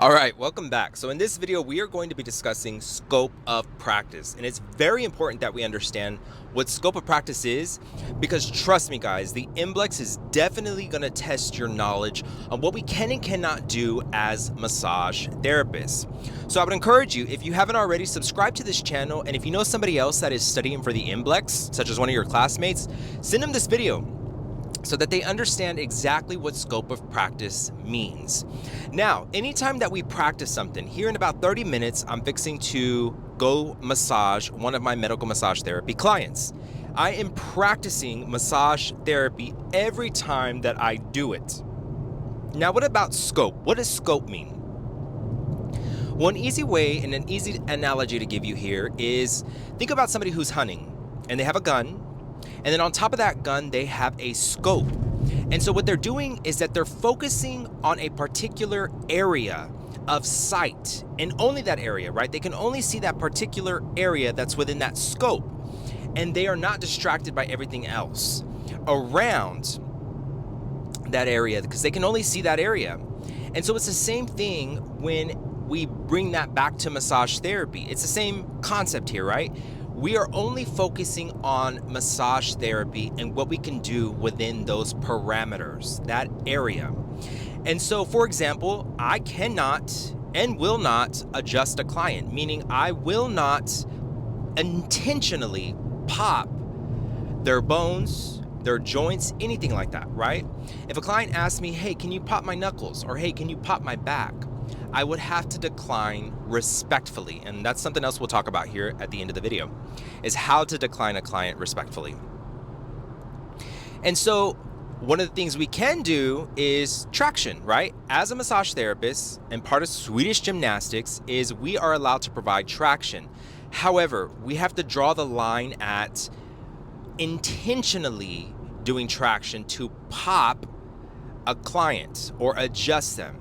All right, welcome back. So in this video, we are going to be discussing scope of practice. And it's very important that we understand what scope of practice is, because trust me, guys, the MBLEx is definitely going to test your knowledge on what we can and cannot do as massage therapists. So I would encourage you, if you haven't already, subscribe to this channel. And if you know somebody else that is studying for the MBLEx, such as one of your classmates, send them this video so that they understand exactly what scope of practice means. Now, anytime that we practice something, here in about 30 minutes, I'm fixing to go massage one of my medical massage therapy clients. I am practicing massage therapy every time that I do it. Now, what about scope? What does scope mean? One easy way and an easy analogy to give you here is think about somebody who's hunting and they have a gun. And then on top of that gun, they have a scope. And so what they're doing is that they're focusing on a particular area of sight, and only that area, right? They can only see that particular area that's within that scope. And they are not distracted by everything else around that area because they can only see that area. And so it's the same thing when we bring that back to massage therapy. It's the same concept here, right? We are only focusing on massage therapy and what we can do within those parameters, that area. And so, for example, I cannot and will not adjust a client, meaning I will not intentionally pop their bones, their joints, anything like that, right? If a client asks me, hey, can you pop my knuckles? Or hey, can you pop my back? I would have to decline respectfully. And that's something else we'll talk about here at the end of the video, is how to decline a client respectfully. And so one of the things we can do is traction, right? As a massage therapist, and part of Swedish gymnastics is we are allowed to provide traction. However, we have to draw the line at intentionally doing traction to pop a client or adjust them.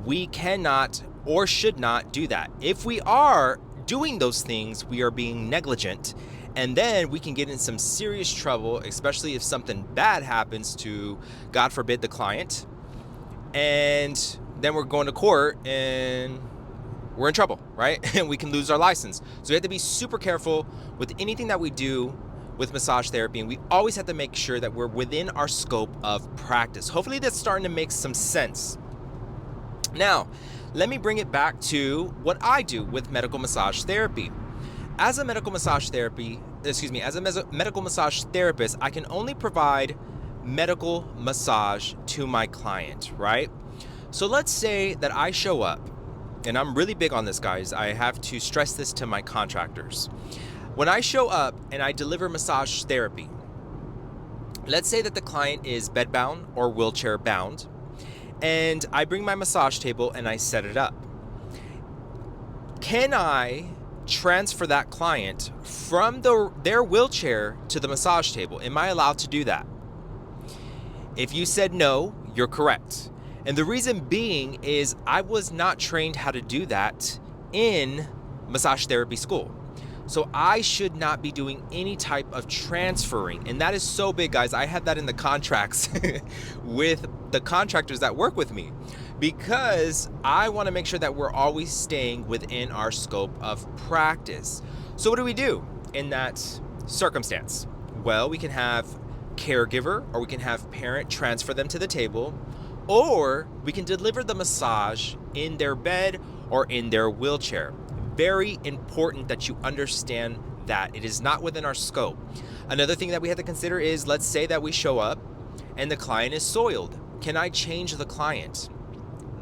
We cannot or should not do that. If we are doing those things, we are being negligent, and then we can get in some serious trouble, especially if something bad happens to, God forbid, the client, and then we're going to court and we're in trouble, right? And we can lose our license. So we have to be super careful with anything that we do with massage therapy, and we always have to make sure that we're within our scope of practice. Hopefully that's starting to make some sense. Now, let me bring it back to what I do with medical massage therapy. As a medical massage therapist, I can only provide medical massage to my client, right? So let's say that I show up, and I'm really big on this, guys. I have to stress this to my contractors. When I show up and I deliver massage therapy, let's say that the client is bedbound or wheelchair bound, and I bring my massage table and I set it up. Can I transfer that client from their wheelchair to the massage table? Am I allowed to do that? If you said no, you're correct. And the reason being is I was not trained how to do that in massage therapy school. So I should not be doing any type of transferring. And that is so big, guys. I have that in the contracts with the contractors that work with me, because I want to make sure that we're always staying within our scope of practice. So what do we do in that circumstance? Well, we can have caregiver or we can have parent transfer them to the table, or we can deliver the massage in their bed or in their wheelchair. Very important that you understand that it is not within our scope. Another thing that we have to consider is, let's say that we show up and the client is soiled. Can I change the client?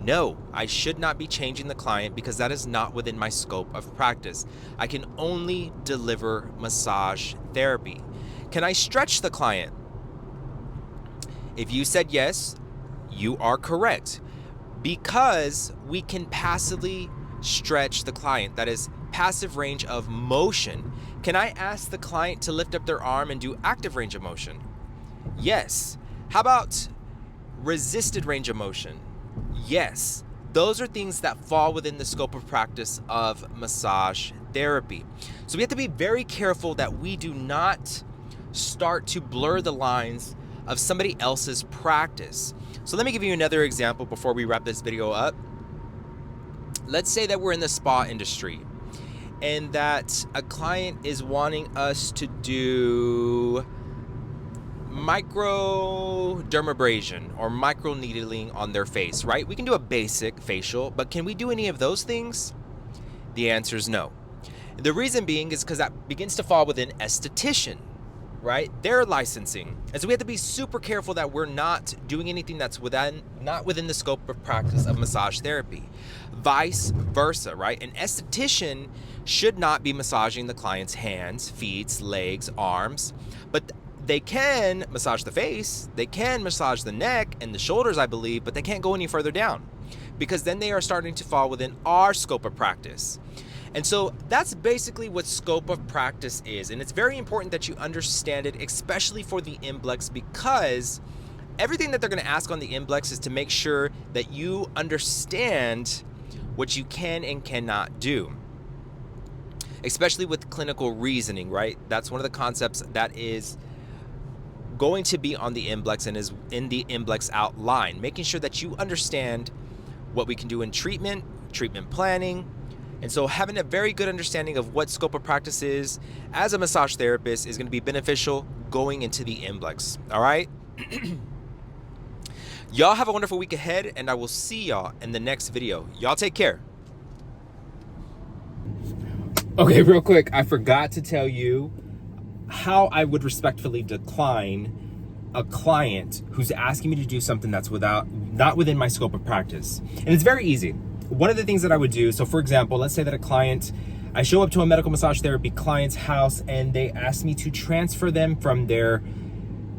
No, I should not be changing the client because that is not within my scope of practice. I can only deliver massage therapy. Can I stretch the client? If you said yes, you are correct, because we can passively stretch the client. That is passive range of motion. Can I ask the client to lift up their arm and do active range of motion? Yes. How about resisted range of motion? Yes. Those are things that fall within the scope of practice of massage therapy. So we have to be very careful that we do not start to blur the lines of somebody else's practice. So let me give you another example before we wrap this video up. let's say that we're in the spa industry and that a client is wanting us to do microdermabrasion or micro needling on their face, right? We can do a basic facial, but can we do any of those things? The answer is no. The reason being is because that begins to fall within esthetician, right? Their licensing. And so we have to be super careful that we're not doing anything that's not within the scope of practice of massage therapy. Vice versa, right? An esthetician should not be massaging the client's hands, feet, legs, arms, but they can massage the face, they can massage the neck and the shoulders, I believe, but they can't go any further down because then they are starting to fall within our scope of practice. And so that's basically what scope of practice is. And it's very important that you understand it, especially for the MBLEx, because everything that they're going to ask on the MBLEx is to make sure that you understand what you can and cannot do, especially with clinical reasoning, right? That's one of the concepts that is going to be on the MBLEx and is in the MBLEx outline, making sure that you understand what we can do in treatment planning. And so having a very good understanding of what scope of practice is as a massage therapist is going to be beneficial going into the MBLEx. All right. Y'all have a wonderful week ahead, and I will see y'all in the next video. Y'all take care. Okay, real quick, I forgot to tell you how I would respectfully decline a client who's asking me to do something that's not within my scope of practice. And it's very easy. One of the things that I would do, so for example, let's say that I show up to a medical massage therapy client's house and they ask me to transfer them from their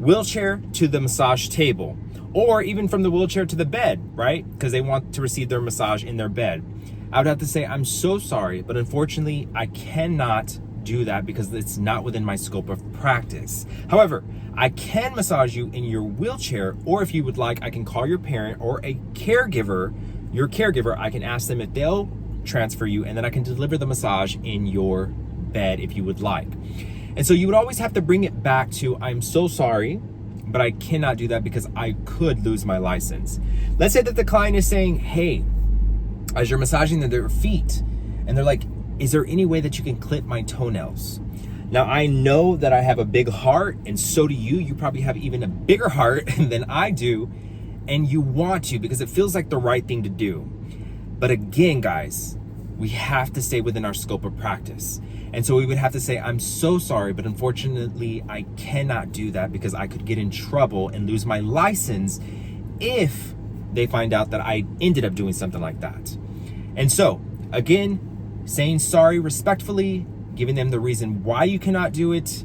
wheelchair to the massage table, or even from the wheelchair to the bed, right? Because they want to receive their massage in their bed. I would have to say, I'm so sorry, but unfortunately I cannot do that because it's not within my scope of practice. However, I can massage you in your wheelchair, or if you would like, I can call your parent or a caregiver, your caregiver, I can ask them if they'll transfer you, and then I can deliver the massage in your bed if you would like. And so you would always have to bring it back to, I'm so sorry, but I cannot do that because I could lose my license. Let's say that the client is saying, hey, as you're massaging their feet, and they're like, is there any way that you can clip my toenails? Now, I know that I have a big heart, and so do you. You probably have even a bigger heart than I do, and you want to because it feels like the right thing to do. But again, guys, we have to stay within our scope of practice. And so we would have to say, I'm so sorry, but unfortunately, I cannot do that because I could get in trouble and lose my license if they find out that I ended up doing something like that. And so, again, saying sorry respectfully, giving them the reason why you cannot do it,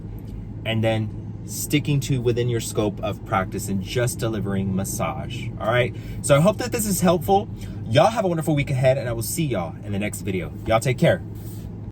and then sticking to within your scope of practice and just delivering massage. All right. So I hope that this is helpful. Y'all have a wonderful week ahead, and I will see y'all in the next video. Y'all take care.